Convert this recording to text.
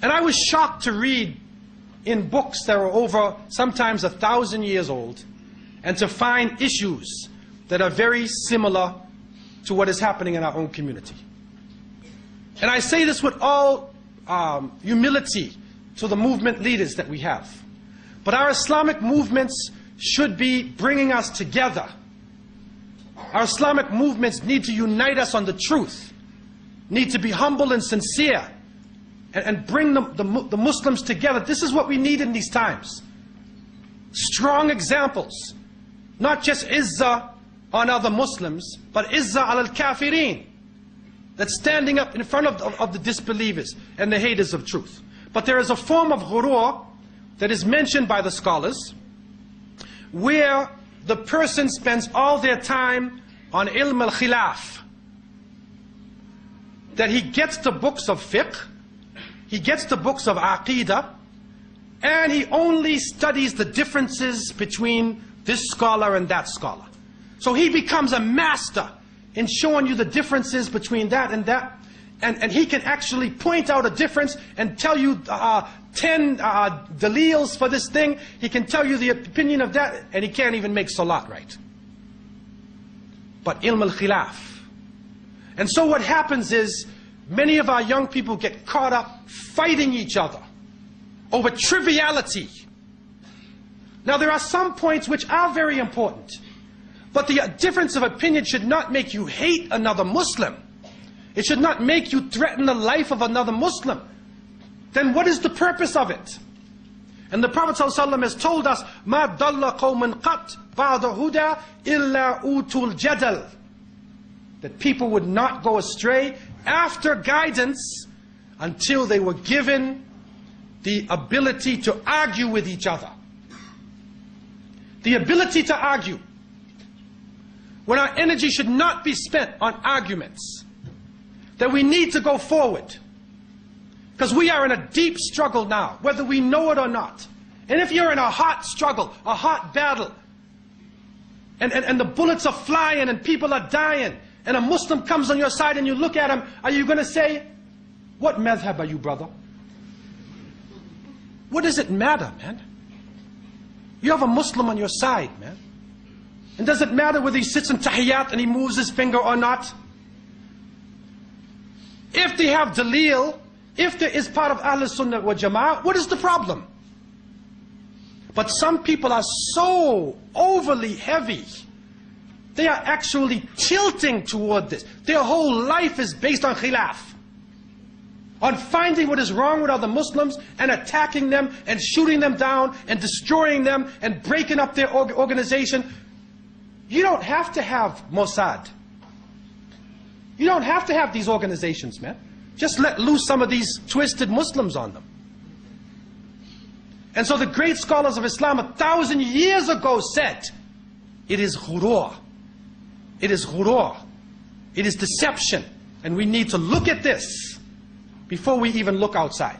And I was shocked to read in books that were over sometimes 1,000 years old, and to find issues that are very similar to what is happening in our own community. And I say this with all humility to the movement leaders that we have. But our Islamic movements should be bringing us together. Our Islamic movements need to unite us on the truth, need to be humble and sincere, and bring the Muslims together. This is what we need in these times. Strong examples. Not just izzah on other Muslims, but izzah al-kafirin. That's standing up in front of the disbelievers and the haters of truth. But there is a form of ghurur that is mentioned by the scholars, where the person spends all their time on ilm al-khilaf. That he gets the books of fiqh, he gets the books of aqidah, and he only studies the differences between this scholar and that scholar. So he becomes a master in showing you the differences between that and that. And he can actually point out a difference and tell you 10 daleels for this thing. He can tell you the opinion of that, and he can't even make salat right. But ilm al-khilaf. And so what happens is, many of our young people get caught up fighting each other over triviality. Now there are some points which are very important, but the difference of opinion should not make you hate another Muslim. It should not make you threaten the life of another Muslim. Then what is the purpose of it? And the Prophet ﷺ has told us, مَا ضَلَّ قَوْمٌ قَطْ بَعْدَ هُدَى إِلَّا أُوتُوا الْجَدَلِ. That people would not go astray after guidance until they were given the ability to argue with each other. The ability to argue. When our energy should not be spent on arguments. That we need to go forward. Because we are in a deep struggle now, whether we know it or not. And if you're in a hot struggle, a hot battle, and the bullets are flying and people are dying, and a Muslim comes on your side and you look at him, are you going to say, what madhab are you, brother? What does it matter, man? You have a Muslim on your side, man. And does it matter whether he sits in tahiyyat and he moves his finger or not? If they have daleel, if there is part of Ahl Sunnah wa Jama'ah, what is the problem? But some people are so overly heavy. They are actually tilting toward this. Their whole life is based on khilaf. On finding what is wrong with other Muslims and attacking them and shooting them down and destroying them and breaking up their organization. You don't have to have Mossad. You don't have to have these organizations, man. Just let loose some of these twisted Muslims on them. And so the great scholars of Islam 1,000 years ago said, it is ghurur. It is ghurur. It is deception. And we need to look at this before we even look outside.